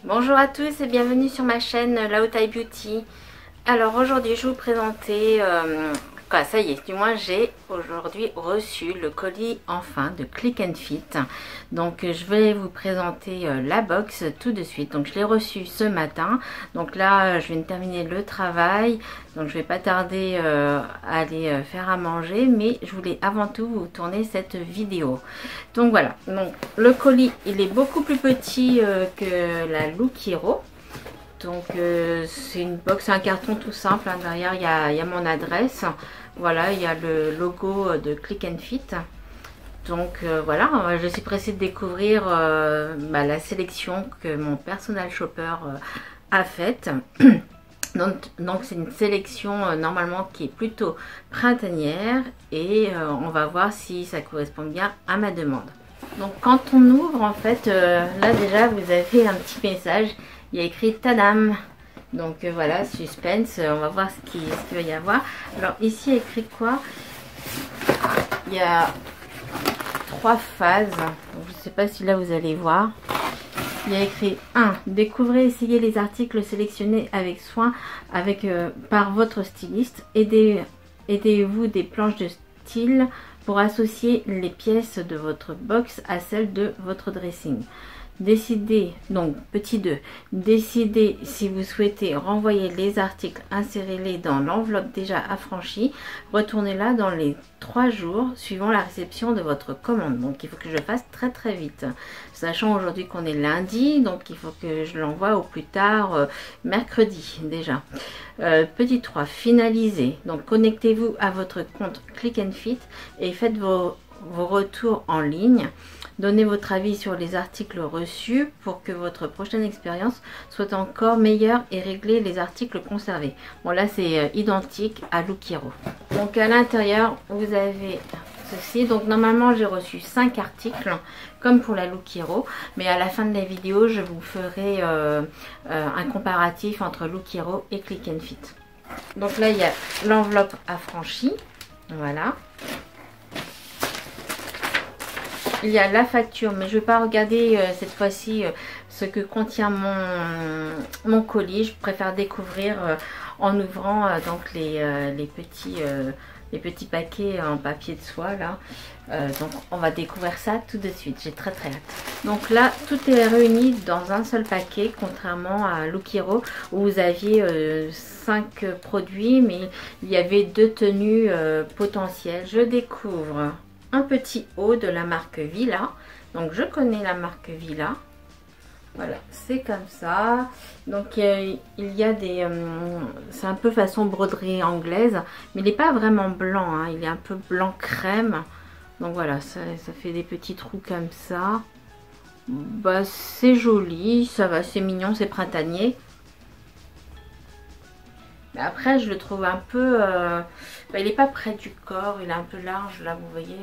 Bonjour à tous et bienvenue sur ma chaîne Lao Thai Beauty. Alors aujourd'hui je vais vous présenter, ça y est, du moins j'ai aujourd'hui reçu le colis enfin de Click and Fit. Donc je vais vous présenter la box tout de suite. Donc je l'ai reçu ce matin. Donc là je viens de terminer le travail. Donc je vais pas tarder à aller faire à manger. Mais je voulais avant tout vous tourner cette vidéo. Donc voilà, donc le colis il est beaucoup plus petit que la Look Hero. Donc c'est une box, un carton tout simple, hein. Derrière il y a mon adresse, voilà, il y a le logo de Click and Fit. Donc voilà, je suis pressée de découvrir la sélection que mon personal shopper a faite. Donc c'est une sélection normalement qui est plutôt printanière et on va voir si ça correspond bien à ma demande. Donc quand on ouvre en fait, là déjà vous avez un petit message. Il y a écrit Tadam. Donc voilà, suspense. On va voir ce qu'il va y avoir. Alors ici, il y a écrit quoi? Il y a 3 phases. Donc, je ne sais pas si là vous allez voir. Il y a écrit 1. Découvrez et essayez les articles sélectionnés avec soin par votre styliste. Aidez-vous des planches de style pour associer les pièces de votre box à celles de votre dressing. Décidez, donc petit 2, décidez si vous souhaitez renvoyer les articles, insérez-les dans l'enveloppe déjà affranchie, retournez-la dans les 3 jours suivant la réception de votre commande. Donc il faut que je fasse très très vite, sachant aujourd'hui qu'on est lundi, donc il faut que je l'envoie au plus tard mercredi déjà. Petit 3, finalisez, donc connectez-vous à votre compte Click and Fit et faites vos retours en ligne. Donnez votre avis sur les articles reçus pour que votre prochaine expérience soit encore meilleure et réglez les articles conservés. Bon là c'est identique à Look Hero. Donc à l'intérieur vous avez ceci. Donc normalement j'ai reçu 5 articles comme pour la Look Hero. Mais à la fin de la vidéo je vous ferai un comparatif entre Look Hero et Click and Fit. Donc là il y a l'enveloppe affranchie. Voilà. Il y a la facture, mais je ne vais pas regarder cette fois-ci ce que contient mon colis. Je préfère découvrir en ouvrant donc les petits paquets en papier de soie là. Donc on va découvrir ça tout de suite. J'ai très très hâte. Donc là, tout est réuni dans un seul paquet, contrairement à Look Hero où vous aviez 5 produits, mais il y avait 2 tenues potentielles. Je découvre un petit haut de la marque Villa. Donc je connais la marque Villa. Voilà, c'est comme ça. Donc il y a des... c'est un peu façon broderie anglaise. Mais il n'est pas vraiment blanc, hein, il est un peu blanc crème. Donc voilà, ça fait des petits trous comme ça. Bah c'est joli, ça va, c'est mignon, c'est printanier. Mais après je le trouve un peu il n'est pas près du corps, il est un peu large là, vous voyez,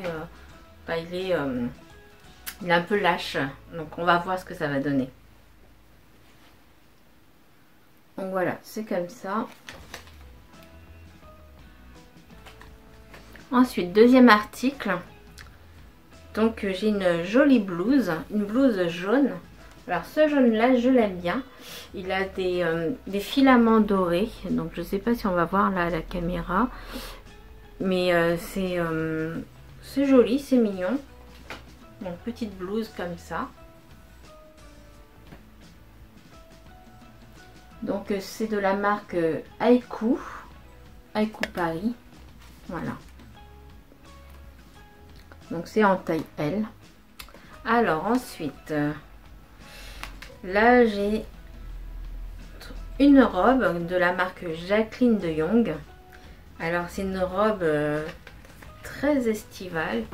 il est un peu lâche, donc on va voir ce que ça va donner. Donc voilà, c'est comme ça. Ensuite, deuxième article, donc j'ai une jolie blouse, une blouse jaune. Alors ce jaune là je l'aime bien, il a des filaments dorés, donc je sais pas si on va voir là à la caméra, mais c'est joli, c'est mignon. Donc petite blouse comme ça. Donc c'est de la marque Haiku Paris, voilà. Donc c'est en taille L. Alors ensuite... là j'ai une robe de la marque Jacqueline de Jong. Alors c'est une robe très estivale,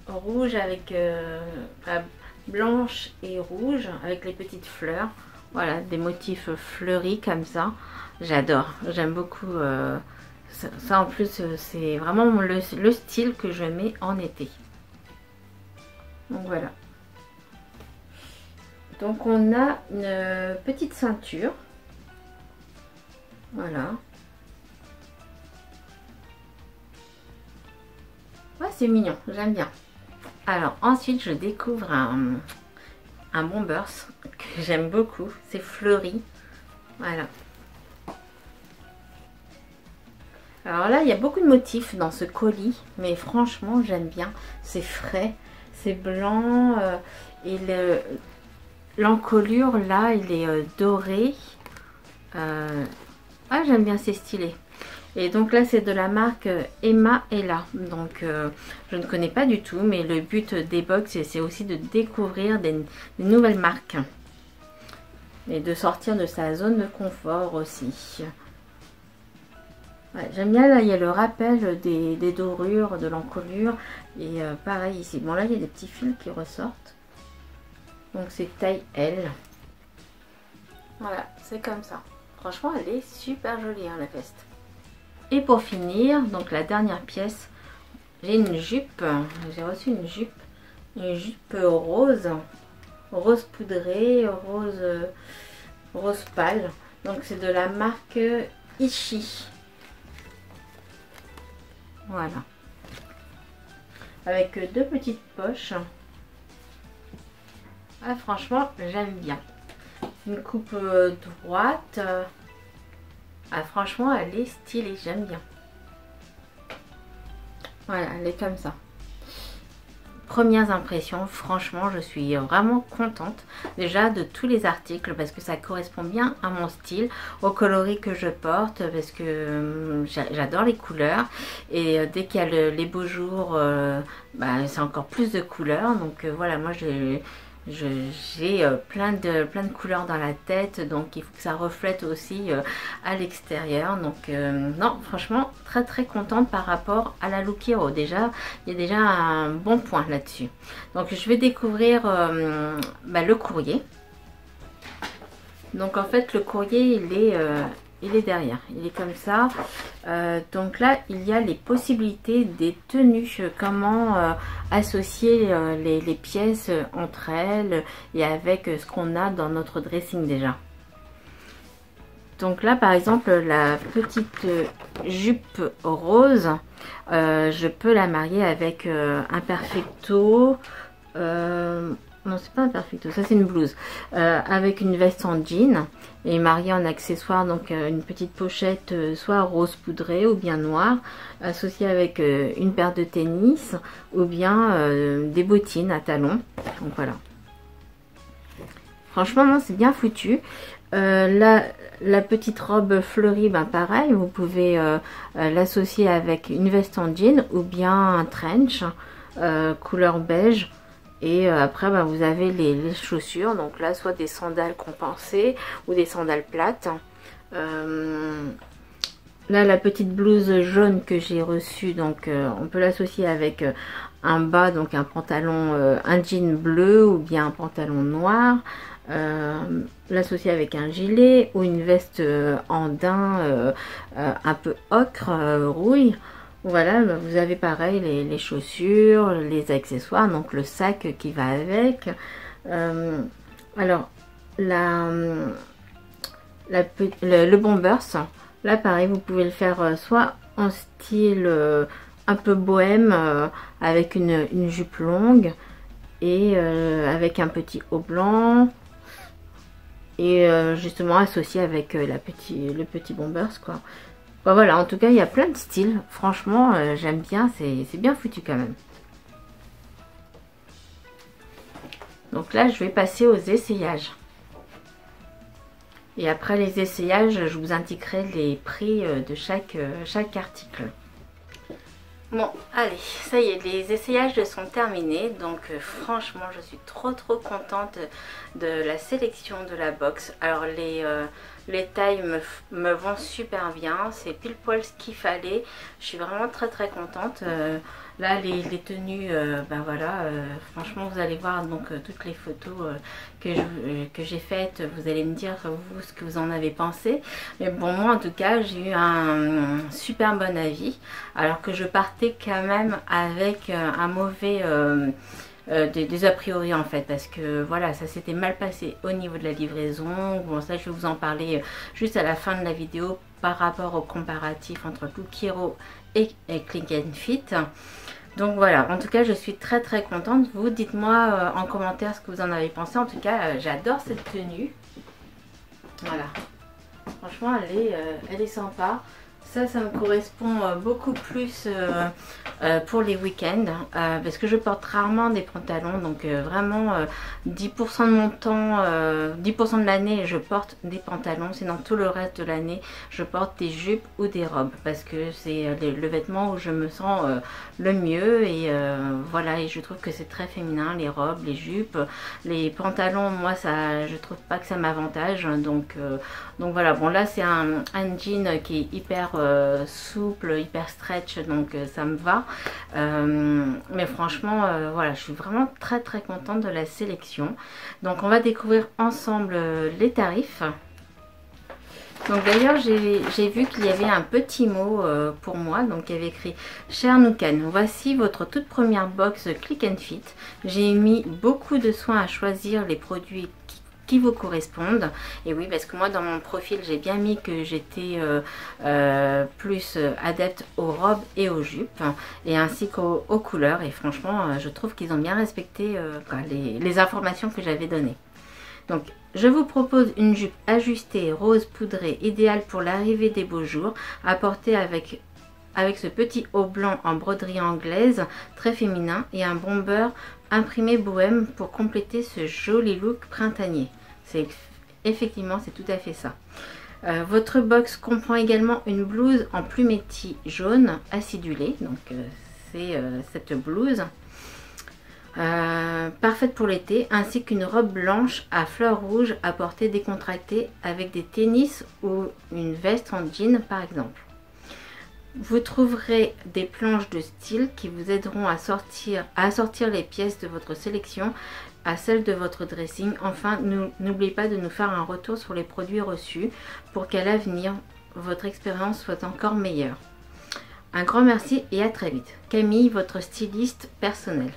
rouge avec blanche et rouge avec les petites fleurs. Voilà, des motifs fleuris comme ça. J'adore, j'aime beaucoup ça. En plus c'est vraiment le style que je mets en été. Donc voilà. Donc on a une petite ceinture, voilà. Ouais, c'est mignon, j'aime bien. Alors ensuite je découvre un un bombers que j'aime beaucoup, c'est fleuri. Voilà. Alors là, il y a beaucoup de motifs dans ce colis, mais franchement, j'aime bien. C'est frais, c'est blanc et l'encolure là, il est doré. Ah, j'aime bien, c'est stylé. Et donc là, c'est de la marque Emma Ella. Donc, je ne connais pas du tout, mais le but des box, c'est aussi de découvrir des nouvelles marques et de sortir de sa zone de confort aussi. Ouais, j'aime bien, là il y a le rappel des dorures, de l'encolure. Et pareil ici. Bon là il y a des petits fils qui ressortent. Donc c'est taille L. Voilà, c'est comme ça. Franchement elle est super jolie hein, la veste. Et pour finir, donc la dernière pièce, j'ai une jupe. J'ai reçu une jupe rose. Rose poudrée, rose pâle. Donc c'est de la marque Ichi. Voilà. Avec deux petites poches. Ah, franchement, j'aime bien. Une coupe droite. Ah, franchement, elle est stylée. J'aime bien. Voilà, elle est comme ça. Premières impressions, franchement, je suis vraiment contente déjà de tous les articles parce que ça correspond bien à mon style, au coloris que je porte parce que j'adore les couleurs et dès qu'il y a les beaux jours, bah, c'est encore plus de couleurs. Donc voilà, moi j'ai plein de couleurs dans la tête, donc il faut que ça reflète aussi à l'extérieur. Donc non, franchement très contente par rapport à la Look Hero. Déjà il y a déjà un bon point là-dessus. Donc je vais découvrir bah, le courrier. Donc en fait le courrier il est derrière, il est comme ça. Donc là il y a les possibilités des tenues, comment associer les pièces entre elles et avec ce qu'on a dans notre dressing déjà. Donc là par exemple la petite jupe rose, je peux la marier avec un perfecto. Non, c'est pas un perfecto, ça c'est une blouse. Avec une veste en jean et mariée en accessoire, donc une petite pochette soit rose poudrée ou bien noire, associée avec une paire de tennis ou bien des bottines à talons. Donc voilà. Franchement, non, c'est bien foutu. La petite robe fleurie, ben pareil, vous pouvez l'associer avec une veste en jean ou bien un trench couleur beige. Et après bah, vous avez les chaussures, donc là soit des sandales compensées ou des sandales plates. Là la petite blouse jaune que j'ai reçue, donc on peut l'associer avec un bas, donc un pantalon, un jean bleu ou bien un pantalon noir. L'associer avec un gilet ou une veste en daim un peu ocre, rouille. Voilà, vous avez pareil les chaussures, les accessoires, donc le sac qui va avec. Alors, le bombers, là pareil, vous pouvez le faire soit en style un peu bohème, avec une jupe longue et avec un petit haut blanc. Et justement associé avec le petit bombers quoi. Bon, voilà, en tout cas il y a plein de styles, franchement j'aime bien, c'est bien foutu quand même. Donc là je vais passer aux essayages. Et après les essayages je vous indiquerai les prix de chaque article. Bon, allez, ça y est, les essayages sont terminés, donc franchement je suis trop contente de la sélection de la box. Alors les tailles me vont super bien, c'est pile poil ce qu'il fallait, je suis vraiment très contente. Là les tenues, ben voilà, franchement vous allez voir donc toutes les photos que j'ai faites, vous allez me dire vous ce que vous en avez pensé. Mais bon, moi en tout cas j'ai eu un super bon avis, alors que je partais quand même avec un mauvais des a priori en fait, parce que voilà, ça s'était mal passé au niveau de la livraison. Bon, ça je vais vous en parler juste à la fin de la vidéo par rapport au comparatif entre Look Hero et Click and Fit. Donc voilà, en tout cas je suis très très contente. Vous dites-moi en commentaire ce que vous en avez pensé. En tout cas j'adore cette tenue. Voilà, franchement elle est sympa. Ça me correspond beaucoup plus pour les week-ends parce que je porte rarement des pantalons, donc vraiment 10% de mon temps, 10% de l'année je porte des pantalons, sinon tout le reste de l'année je porte des jupes ou des robes parce que c'est le vêtement où je me sens le mieux et voilà, et je trouve que c'est très féminin, les robes, les jupes, les pantalons, moi ça, je trouve pas que ça m'avantage, donc voilà. Bon là c'est un jean qui est hyper souple, hyper stretch, donc ça me va, mais franchement voilà, je suis vraiment très très contente de la sélection. Donc on va découvrir ensemble les tarifs. Donc d'ailleurs j'ai vu qu'il y avait un petit mot pour moi, donc il y avait écrit Chère Noukan, voici votre toute première box Click and Fit. J'ai mis beaucoup de soins à choisir les produits qui vous correspondent. Et oui, parce que moi dans mon profil j'ai bien mis que j'étais plus adepte aux robes et aux jupes et ainsi qu'aux couleurs, et franchement je trouve qu'ils ont bien respecté les informations que j'avais données. Donc je vous propose une jupe ajustée rose poudrée, idéale pour l'arrivée des beaux jours, à porter avec ce petit haut blanc en broderie anglaise très féminin et un bomber imprimé bohème pour compléter ce joli look printanier. C'est effectivement, c'est tout à fait ça. Votre box comprend également une blouse en plumetti jaune acidulé, donc c'est cette blouse parfaite pour l'été, ainsi qu'une robe blanche à fleurs rouges à portée décontractée avec des tennis ou une veste en jean par exemple. Vous trouverez des planches de style qui vous aideront à assortir les pièces de votre sélection à celles de votre dressing. Enfin, n'oubliez pas de nous faire un retour sur les produits reçus pour qu'à l'avenir, votre expérience soit encore meilleure. Un grand merci et à très vite. Camille, votre styliste personnel.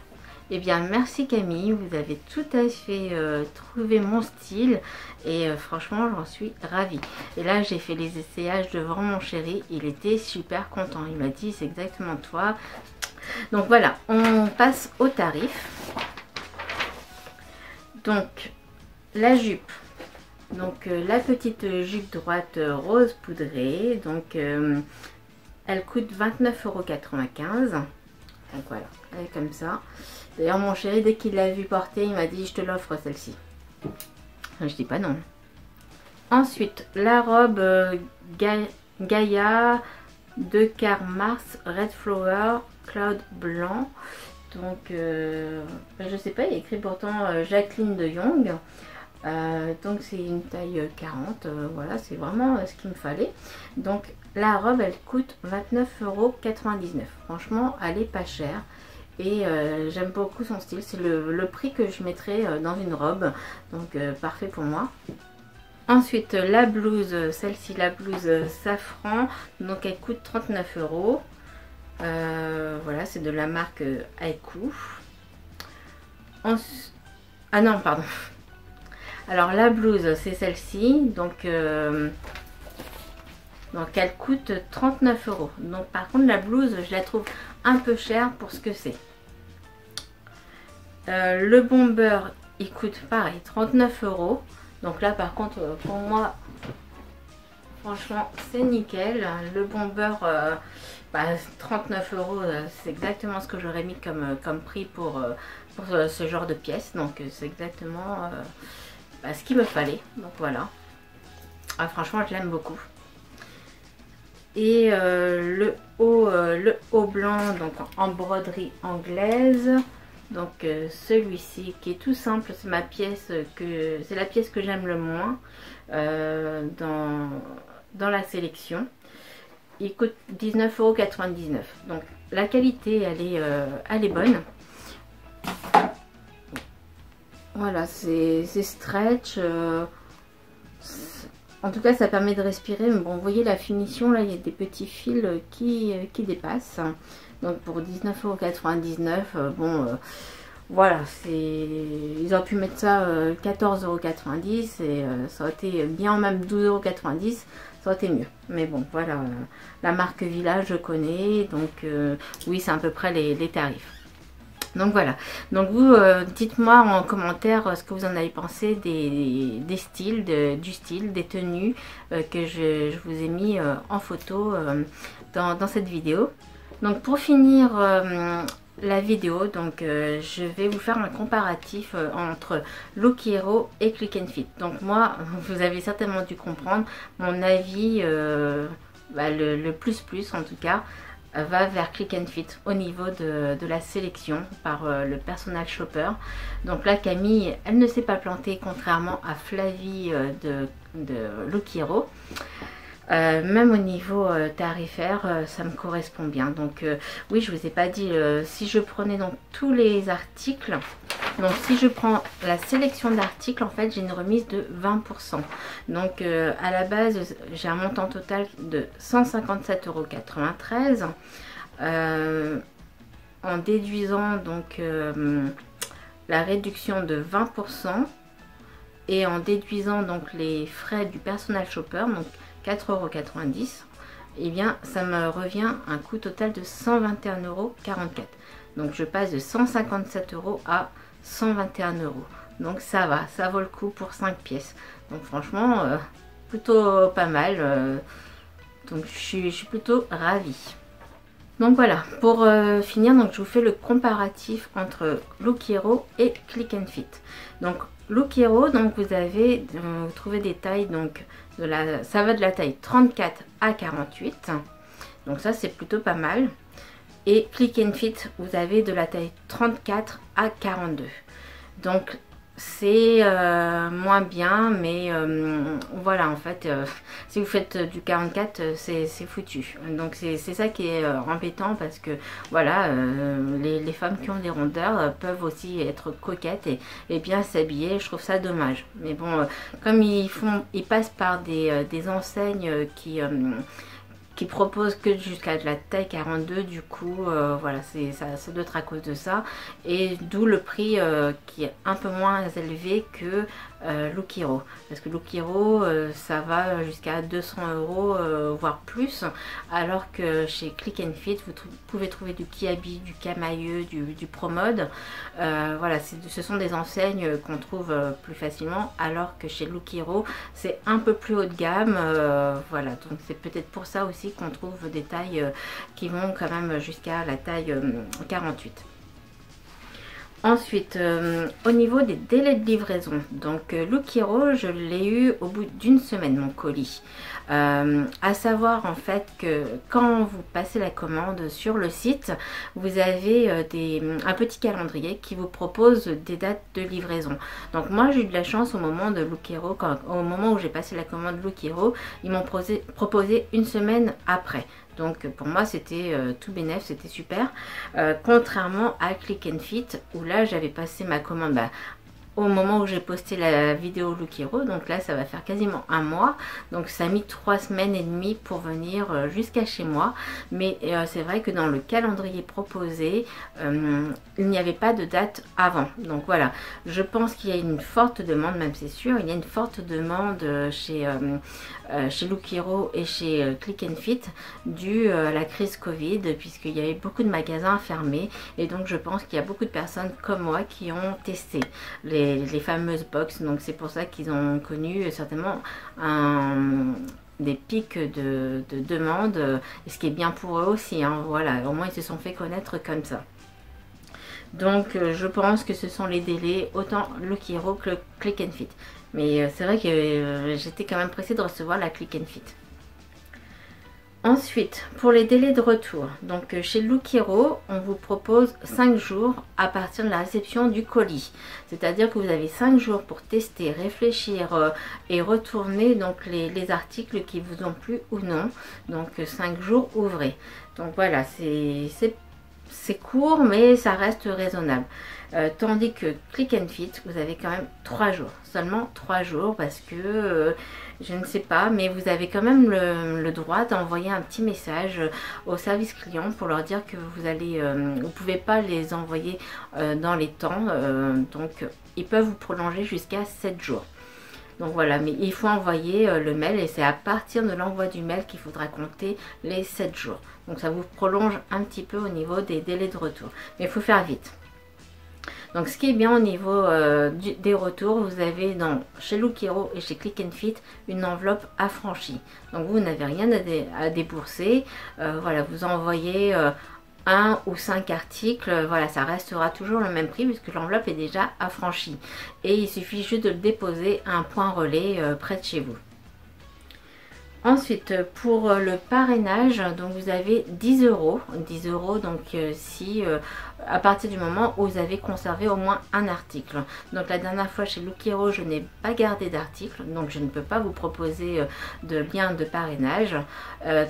Eh bien, merci Camille, vous avez tout à fait trouvé mon style et franchement, j'en suis ravie. Et là, j'ai fait les essayages devant mon chéri, il était super content. Il m'a dit, c'est exactement toi. Donc voilà, on passe au tarif. Donc, la jupe. Donc, la petite jupe droite rose poudrée. Donc, elle coûte 29,95 €. Donc voilà, elle est comme ça. D'ailleurs mon chéri, dès qu'il l'a vu porter, il m'a dit je te l'offre celle-ci. Je dis pas non. Ensuite la robe Gaia de Car Mars Red Flower Cloud blanc. Donc je sais pas, il y a écrit pourtant Jacqueline de Jong. Donc c'est une taille 40, voilà, c'est vraiment ce qu'il me fallait. Donc la robe elle coûte 29,99 €. Franchement elle est pas chère et j'aime beaucoup son style. C'est le prix que je mettrais dans une robe, donc parfait pour moi. Ensuite la blouse, celle-ci, la blouse safran, donc elle coûte 39 €. Voilà, c'est de la marque Haiku. Ah non, pardon. Alors la blouse c'est celle-ci, donc elle coûte 39 €. Donc par contre la blouse je la trouve un peu chère pour ce que c'est. Le bomber il coûte pareil 39 €. Donc là par contre pour moi franchement c'est nickel. Le bomber 39 €, c'est exactement ce que j'aurais mis comme prix pour ce genre de pièce. Donc c'est exactement ce qu'il me fallait. Donc voilà, franchement je l'aime beaucoup. Et le haut blanc, donc en broderie anglaise. Donc celui-ci qui est tout simple, c'est ma pièce c'est la pièce que j'aime le moins dans la sélection. Il coûte 19,99 €. Donc la qualité elle est bonne. Voilà, c'est stretch. En tout cas ça permet de respirer. Mais bon, vous voyez la finition là, il y a des petits fils qui dépassent. Donc pour 19,99 €, bon Voilà, ils auraient pu mettre ça 14,90 € et ça aurait été bien, même 12,90 €, ça aurait été mieux. Mais bon, voilà, la marque Village, je connais, donc oui, c'est à peu près les tarifs. Donc voilà, donc vous dites-moi en commentaire ce que vous en avez pensé des styles, du style, des tenues que je vous ai mis en photo dans cette vidéo. Donc pour finir la vidéo, donc je vais vous faire un comparatif entre Look Hero et Click and Fit. Donc moi, vous avez certainement dû comprendre, mon avis, le plus en tout cas, va vers Click and Fit au niveau de la sélection par le personal shopper. Donc là, Camille, elle ne s'est pas plantée, contrairement à Flavie de Look Hero. Même au niveau tarifaire, ça me correspond bien. Donc oui, je vous ai pas dit, si je prenais donc tous les articles, donc si je prends la sélection d'articles, en fait j'ai une remise de 20%. Donc à la base j'ai un montant total de 157,93 €. En déduisant donc la réduction de 20% et en déduisant donc les frais du personal shopper, donc 4,90 €, et bien ça me revient un coût total de 121,44 €. Donc je passe de 157 € à 121 €. Donc ça va, ça vaut le coup pour 5 pièces. Donc franchement, plutôt pas mal. Donc je suis plutôt ravie. Donc voilà, pour finir, donc je vous fais le comparatif entre Look Hero et Click and Fit. Donc Look Hero, donc vous trouvez des tailles, donc ça va de la taille 34 à 48. Donc ça c'est plutôt pas mal. Et Click and Fit, vous avez de la taille 34 à 42. Donc c'est moins bien, mais voilà, en fait si vous faites du 44, c'est foutu. Donc c'est ça qui est embêtant, parce que voilà, les femmes qui ont des rondeurs peuvent aussi être coquettes et bien s'habiller. Je trouve ça dommage, mais bon, comme ils passent par des enseignes qui propose que jusqu'à de la taille 42, du coup voilà, ça doit être à cause de ça, et d'où le prix qui est un peu moins élevé que Look Hero, parce que Look Hero ça va jusqu'à 200 €, voire plus, alors que chez Click and Fit vous pouvez trouver du Kiabi, du Camailleux, du Promode. Voilà, ce sont des enseignes qu'on trouve plus facilement, alors que chez Look Hero c'est un peu plus haut de gamme. Voilà, donc c'est peut-être pour ça aussi qu'on trouve des tailles qui vont quand même jusqu'à la taille 48. Ensuite, au niveau des délais de livraison, donc Look Hero, je l'ai eu au bout d'une semaine, mon colis. À savoir en fait que quand vous passez la commande sur le site, vous avez un petit calendrier qui vous propose des dates de livraison. Donc moi j'ai eu de la chance au moment de Look Hero, au moment où j'ai passé la commande Look Hero, ils m'ont proposé une semaine après. Donc pour moi c'était tout bénef, c'était super. Contrairement à Click and Fit, où là j'avais passé ma commande au moment où j'ai posté la vidéo Look Hero, donc là ça va faire quasiment un mois, donc ça a mis 3 semaines et demie pour venir jusqu'à chez moi. Mais c'est vrai que dans le calendrier proposé, il n'y avait pas de date avant. Donc voilà, je pense qu'il y a une forte demande, même c'est sûr, il y a une forte demande chez Look Hero et chez Click and Fit due à la crise Covid, puisqu'il y avait beaucoup de magasins fermés, et donc je pense qu'il y a beaucoup de personnes comme moi qui ont testé les fameuses box. Donc c'est pour ça qu'ils ont connu certainement des pics de demande, et ce qui est bien pour eux aussi, hein. Voilà, au moins ils se sont fait connaître comme ça. Donc je pense que ce sont les délais, autant Look Hero que Click and Fit. Mais c'est vrai que j'étais quand même pressée de recevoir la Click and Fit. Ensuite, pour les délais de retour, donc chez Look Hero, on vous propose 5 jours à partir de la réception du colis. C'est-à-dire que vous avez 5 jours pour tester, réfléchir et retourner donc les articles qui vous ont plu ou non. Donc 5 jours ouvrés. Donc voilà, c'est c'est court, mais ça reste raisonnable. Tandis que Click and Fit, vous avez quand même 3 jours, seulement 3 jours, parce que je ne sais pas, mais vous avez quand même le droit d'envoyer un petit message au service client pour leur dire que vous pouvez pas les envoyer dans les temps, donc ils peuvent vous prolonger jusqu'à 7 jours. Donc voilà, mais il faut envoyer le mail et c'est à partir de l'envoi du mail qu'il faudra compter les 7 jours. Donc ça vous prolonge un petit peu au niveau des délais de retour, mais il faut faire vite. Donc ce qui est bien au niveau des retours, vous avez chez Look Hero et chez Click and Fit une enveloppe affranchie. Donc vous n'avez rien à débourser. Voilà, vous envoyez 1 ou 5 articles, voilà, ça restera toujours le même prix puisque l'enveloppe est déjà affranchie. Et il suffit juste de le déposer à un point relais près de chez vous. Ensuite, pour le parrainage, donc vous avez 10 euros. 10 euros, donc si à partir du moment où vous avez conservé au moins un article. Donc la dernière fois chez Look Hero, je n'ai pas gardé d'article, donc je ne peux pas vous proposer de lien de parrainage.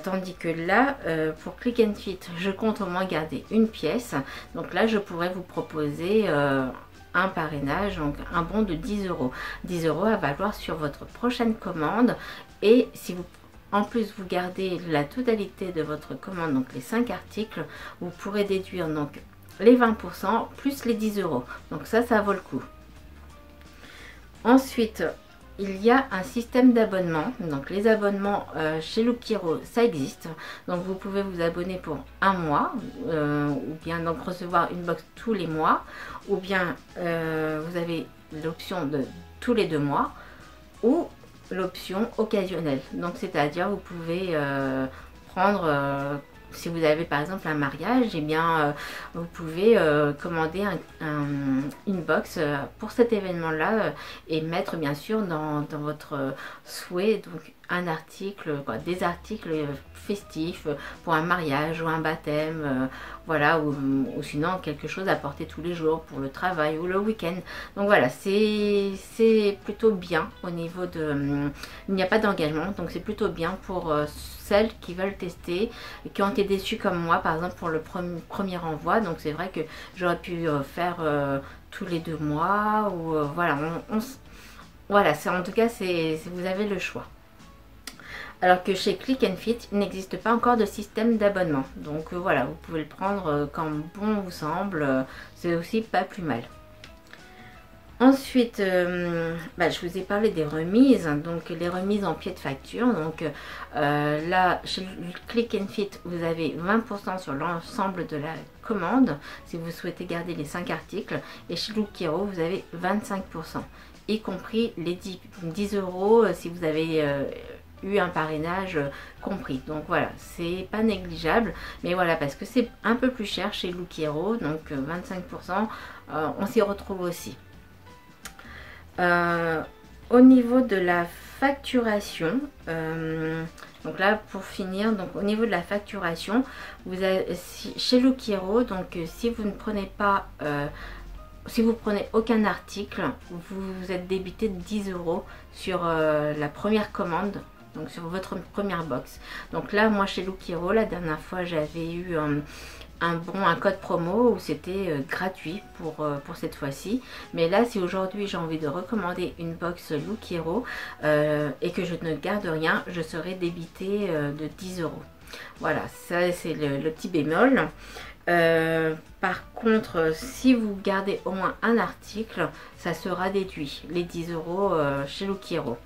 Tandis que là, pour Click and Fit, je compte au moins garder une pièce. Donc là, je pourrais vous proposer un parrainage, donc un bon de 10 euros. 10 euros à valoir sur votre prochaine commande. Et si vous en plus vous gardez la totalité de votre commande, donc les 5 articles, vous pourrez déduire donc les 20% plus les 10 euros. Donc ça vaut le coup. Ensuite, il y a un système d'abonnement. Donc les abonnements chez Look Hero, ça existe. Donc vous pouvez vous abonner pour un mois, ou bien donc recevoir une box tous les mois, ou bien vous avez l'option de tous les 2 mois, ou l'option occasionnelle. Donc c'est-à-dire vous pouvez prendre, si vous avez par exemple un mariage, et bien vous pouvez commander une box pour cet événement là et mettre bien sûr dans votre souhait donc un article, des articles festifs pour un mariage ou un baptême, voilà, ou sinon quelque chose à porter tous les jours pour le travail ou le week-end. Donc voilà, c'est plutôt bien au niveau de... il n'y a pas d'engagement, donc c'est plutôt bien pour celles qui veulent tester et qui ont été déçues comme moi, par exemple pour le premier envoi. Donc c'est vrai que j'aurais pu faire tous les 2 mois, ou voilà, voilà, en tout cas, vous avez le choix. Alors que chez Click and Fit, il n'existe pas encore de système d'abonnement. Donc voilà, vous pouvez le prendre comme bon vous semble. C'est aussi pas plus mal. Ensuite, je vous ai parlé des remises. Donc les remises en pied de facture. Donc là, chez Click and Fit, vous avez 20% sur l'ensemble de la commande si vous souhaitez garder les 5 articles. Et chez Look Hero, vous avez 25%, y compris les 10 euros si vous avez... eu un parrainage compris. Donc voilà, c'est pas négligeable, mais voilà, parce que c'est un peu plus cher chez Look Hero, donc 25%, on s'y retrouve aussi. Au niveau de la facturation, donc là pour finir, donc au niveau de la facturation, vous avez, chez Look Hero, donc si vous ne prenez pas si vous prenez aucun article, vous êtes débité de 10 euros sur la première commande, donc sur votre première box. Donc là, moi chez Look Hero, la dernière fois, j'avais eu un code promo où c'était gratuit pour cette fois-ci. Mais là, si aujourd'hui j'ai envie de recommander une box Look Hero et que je ne garde rien, je serai débité de 10 euros. Voilà, ça c'est le petit bémol. Par contre, si vous gardez au moins un article, ça sera déduit, les 10 euros chez Look Hero.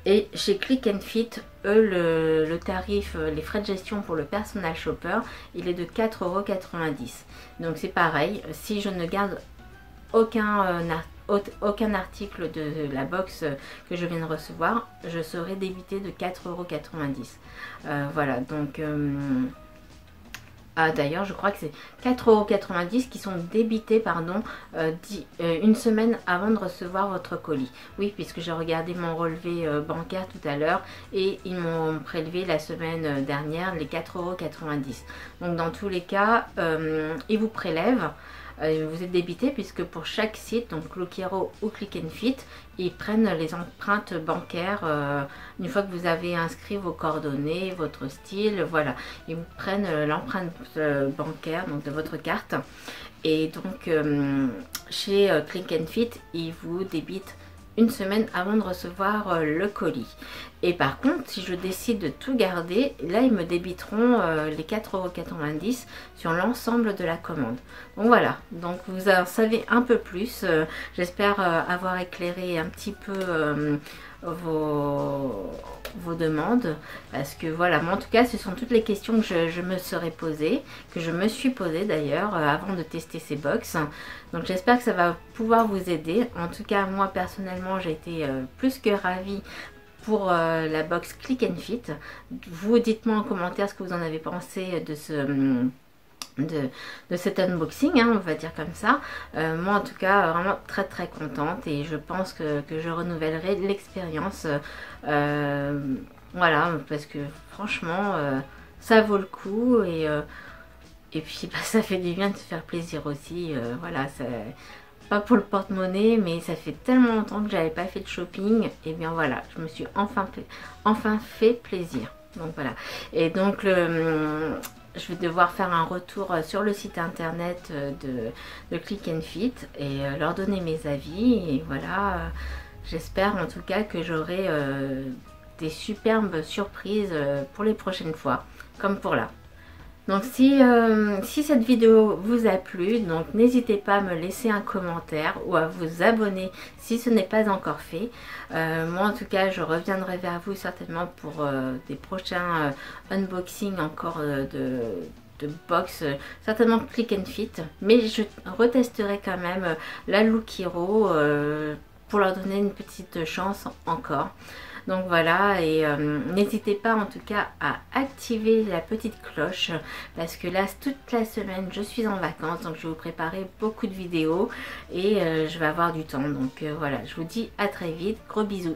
Et chez Click and Fit, eux, le tarif, les frais de gestion pour le personal shopper, il est de 4,90 €. Donc c'est pareil, si je ne garde aucun article de la box que je viens de recevoir, je serai débité de 4,90 €. Voilà, donc... d'ailleurs, je crois que c'est 4,90 € qui sont débités, pardon, une semaine avant de recevoir votre colis. Oui, puisque j'ai regardé mon relevé bancaire tout à l'heure et ils m'ont prélevé la semaine dernière les 4,90 €. Donc dans tous les cas, ils vous prélèvent vous êtes débité puisque pour chaque site, donc Look Hero ou Click and Fit, ils prennent les empreintes bancaires une fois que vous avez inscrit vos coordonnées, votre style, voilà. Ils vous prennent l'empreinte bancaire donc de votre carte. Et donc chez Click and Fit, ils vous débitent une semaine avant de recevoir le colis. Et par contre, si je décide de tout garder, là ils me débiteront les 4,90 € sur l'ensemble de la commande. Donc voilà, donc vous en savez un peu plus. J'espère avoir éclairé un petit peu vos demandes, parce que voilà, mais en tout cas ce sont toutes les questions que je me serais posées, que je me suis posée d'ailleurs avant de tester ces box. Donc j'espère que ça va pouvoir vous aider. En tout cas moi personnellement j'ai été plus que ravie pour la box Click and Fit. Vous dites-moi en commentaire ce que vous en avez pensé de cet unboxing, hein, on va dire comme ça. Moi en tout cas vraiment très très contente, et je pense que je renouvellerai l'expérience, voilà, parce que franchement ça vaut le coup, et puis bah, ça fait du bien de se faire plaisir aussi, voilà, pas pour le porte-monnaie, mais ça fait tellement longtemps que j'avais pas fait de shopping, et bien voilà, je me suis enfin fait plaisir. Donc voilà, et donc je vais devoir faire un retour sur le site internet de Click and Fit et leur donner mes avis, et voilà, j'espère en tout cas que j'aurai des superbes surprises pour les prochaines fois, comme pour là. Donc si cette vidéo vous a plu, donc n'hésitez pas à me laisser un commentaire ou à vous abonner si ce n'est pas encore fait. Moi en tout cas je reviendrai vers vous certainement pour des prochains unboxings encore de box, certainement Click and Fit, mais je retesterai quand même la Look Hero pour leur donner une petite chance encore. Donc voilà, et n'hésitez pas en tout cas à activer la petite cloche, parce que là toute la semaine je suis en vacances, donc je vais vous préparer beaucoup de vidéos et je vais avoir du temps. Donc voilà, je vous dis à très vite, gros bisous.